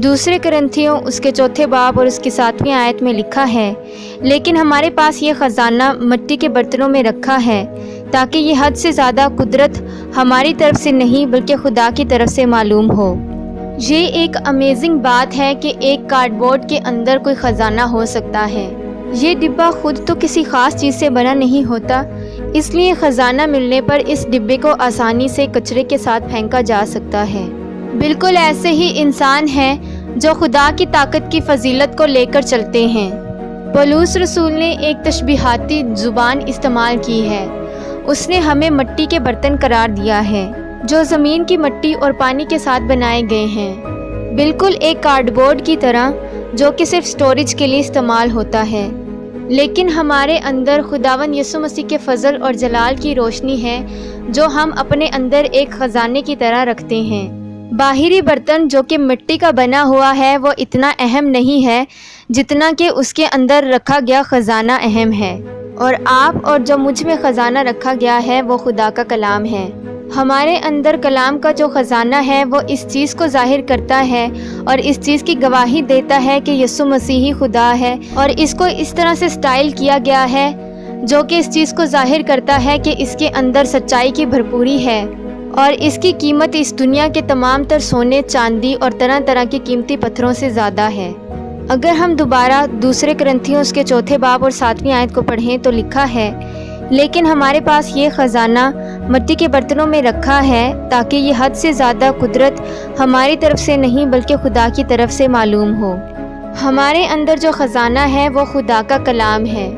دوسرے کرنتھیوں اس کے 4 باب اور اس کی 7ویں آیت میں لکھا ہے، لیکن ہمارے پاس یہ خزانہ مٹی کے برتنوں میں رکھا ہے تاکہ یہ حد سے زیادہ قدرت ہماری طرف سے نہیں بلکہ خدا کی طرف سے معلوم ہو۔ یہ ایک امیزنگ بات ہے کہ ایک کارڈ بورڈ کے اندر کوئی خزانہ ہو سکتا ہے۔ یہ ڈبہ خود تو کسی خاص چیز سے بنا نہیں ہوتا، اس لیے خزانہ ملنے پر اس ڈبے کو آسانی سے کچرے کے ساتھ پھینکا جا سکتا ہے۔ بالکل ایسے ہی انسان ہیں جو خدا کی طاقت کی فضیلت کو لے کر چلتے ہیں۔ پولس رسول نے ایک تشبیہاتی زبان استعمال کی ہے۔ اس نے ہمیں مٹی کے برتن قرار دیا ہے جو زمین کی مٹی اور پانی کے ساتھ بنائے گئے ہیں، بالکل ایک کارڈ بورڈ کی طرح جو کہ صرف سٹوریج کے لیے استعمال ہوتا ہے۔ لیکن ہمارے اندر خداوند یسوع مسیح کے فضل اور جلال کی روشنی ہے جو ہم اپنے اندر ایک خزانے کی طرح رکھتے ہیں۔ باہری برتن جو کہ مٹی کا بنا ہوا ہے وہ اتنا اہم نہیں ہے جتنا کہ اس کے اندر رکھا گیا خزانہ اہم ہے، اور آپ اور جو مجھ میں خزانہ رکھا گیا ہے وہ خدا کا کلام ہے۔ ہمارے اندر کلام کا جو خزانہ ہے وہ اس چیز کو ظاہر کرتا ہے اور اس چیز کی گواہی دیتا ہے کہ یسوع مسیح ہی خدا ہے، اور اس کو اس طرح سے سٹائل کیا گیا ہے جو کہ اس چیز کو ظاہر کرتا ہے کہ اس کے اندر سچائی کی بھرپوری ہے، اور اس کی قیمت اس دنیا کے تمام تر سونے، چاندی اور طرح طرح کے قیمتی پتھروں سے زیادہ ہے۔ اگر ہم دوبارہ دوسرے کرنتھیوں اس کے 4 باب اور 7ویں آیت کو پڑھیں تو لکھا ہے، لیکن ہمارے پاس یہ خزانہ مٹی کے برتنوں میں رکھا ہے تاکہ یہ حد سے زیادہ قدرت ہماری طرف سے نہیں بلکہ خدا کی طرف سے معلوم ہو۔ ہمارے اندر جو خزانہ ہے وہ خدا کا کلام ہے،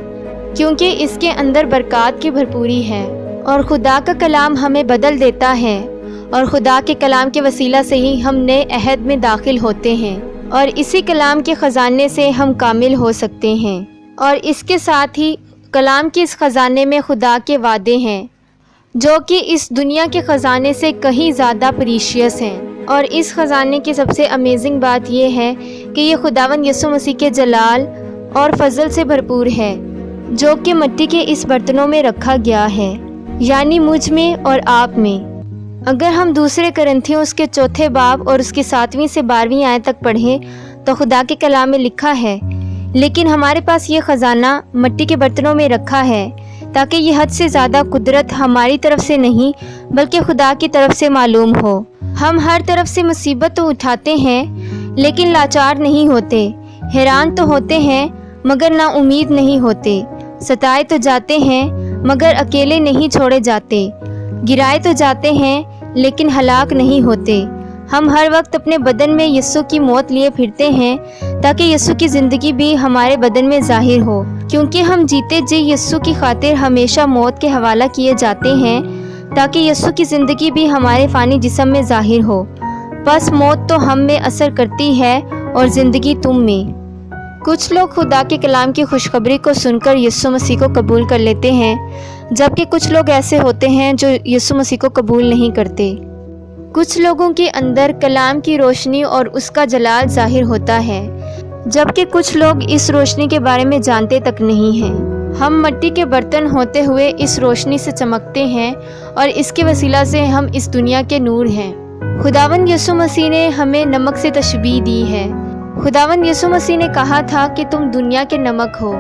کیونکہ اس کے اندر برکات کی بھرپوری ہے، اور خدا کا کلام ہمیں بدل دیتا ہے، اور خدا کے کلام کے وسیلہ سے ہی ہم نئے عہد میں داخل ہوتے ہیں، اور اسی کلام کے خزانے سے ہم کامل ہو سکتے ہیں۔ اور اس کے ساتھ ہی کلام کے اس خزانے میں خدا کے وعدے ہیں جو کہ اس دنیا کے خزانے سے کہیں زیادہ پریشیس ہیں، اور اس خزانے کی سب سے امیزنگ بات یہ ہے کہ یہ خداوند یسوع مسیح کے جلال اور فضل سے بھرپور ہے جو کہ مٹی کے اس برتنوں میں رکھا گیا ہے، یعنی مجھ میں اور آپ میں۔ اگر ہم دوسرے کرنتھیوں اس کے 4 باب اور اس کی 7ویں سے 12ویں آیت تک پڑھیں تو خدا کے کلام میں لکھا ہے، لیکن ہمارے پاس یہ خزانہ مٹی کے برتنوں میں رکھا ہے تاکہ یہ حد سے زیادہ قدرت ہماری طرف سے نہیں بلکہ خدا کی طرف سے معلوم ہو۔ ہم ہر طرف سے مصیبت تو اٹھاتے ہیں لیکن لاچار نہیں ہوتے، حیران تو ہوتے ہیں مگر نا امید نہیں ہوتے، ستائے تو جاتے ہیں مگر اکیلے نہیں چھوڑے جاتے، گرائے تو جاتے ہیں لیکن ہلاک نہیں ہوتے۔ ہم ہر وقت اپنے بدن میں یسوع کی موت لیے پھرتے ہیں تاکہ یسوع کی زندگی بھی ہمارے بدن میں ظاہر ہو، کیونکہ ہم جیتے جی یسوع کی خاطر ہمیشہ موت کے حوالہ کیے جاتے ہیں تاکہ یسوع کی زندگی بھی ہمارے فانی جسم میں ظاہر ہو۔ بس موت تو ہم میں اثر کرتی ہے اور زندگی تم میں۔ کچھ لوگ خدا کے کلام کی خوشخبری کو سن کر یسوع مسیح کو قبول کر لیتے ہیں، جبکہ کچھ لوگ ایسے ہوتے ہیں جو یسوع مسیح کو قبول نہیں کرتے۔ کچھ لوگوں کے اندر کلام کی روشنی اور اس کا جلال ظاہر ہوتا ہے، جبکہ کچھ لوگ اس روشنی کے بارے میں جانتے تک نہیں ہیں۔ ہم مٹی کے برتن ہوتے ہوئے اس روشنی سے چمکتے ہیں اور اس کے وسیلہ سے ہم اس دنیا کے نور ہیں۔ خداوند یسوع مسیح نے ہمیں نمک سے تشبیہ دی ہے۔ خداوند یسوع مسیح نے کہا تھا کہ تم دنیا کے نمک ہو،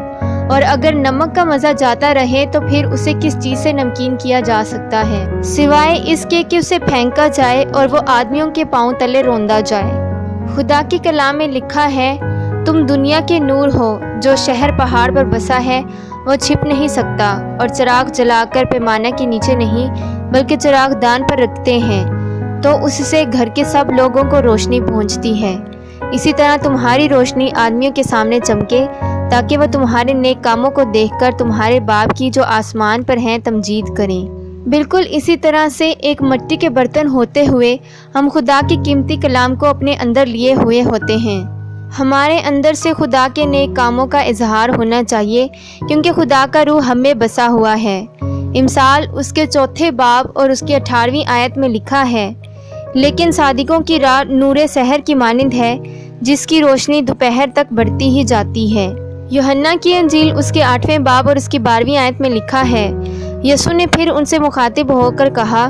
اور اگر نمک کا مزہ جاتا رہے تو پھر اسے کس چیز سے نمکین کیا جا سکتا ہے سوائے اس کے کہ اسے پھینکا جائے اور وہ آدمیوں کے پاؤں تلے روندا جائے۔ خدا کے کلام میں لکھا ہے، تم دنیا کے نور ہو، جو شہر پہاڑ پر بسا ہے وہ چھپ نہیں سکتا، اور چراغ جلا کر پیمانے کے نیچے نہیں بلکہ چراغ دان پر رکھتے ہیں تو اس سے گھر کے سب لوگوں کو روشنی پہنچتی ہے۔ اسی طرح تمہاری روشنی آدمیوں کے سامنے چمکے تاکہ وہ تمہارے نیک کاموں کو دیکھ کر تمہارے باپ کی جو آسمان پر ہیں تمجید کریں۔ بالکل اسی طرح سے ایک مٹی کے برتن ہوتے ہوئے ہم خدا کے قیمتی کلام کو اپنے اندر لیے ہوئے ہوتے ہیں۔ ہمارے اندر سے خدا کے نیک کاموں کا اظہار ہونا چاہیے، کیونکہ خدا کا روح ہم میں بسا ہوا ہے۔ امثال اس کے 4 باب اور اس کی 18ویں آیت میں لکھا ہے، لیکن صادقوں کی راہ نور سحر کی مانند ہے جس کی روشنی دوپہر تک بڑھتی ہی جاتی ہے۔ یوحنا کی انجیل اس کے 8ویں باب اور اس کی 12ویں آیت میں لکھا ہے، یسوع نے پھر ان سے مخاطب ہو کر کہا،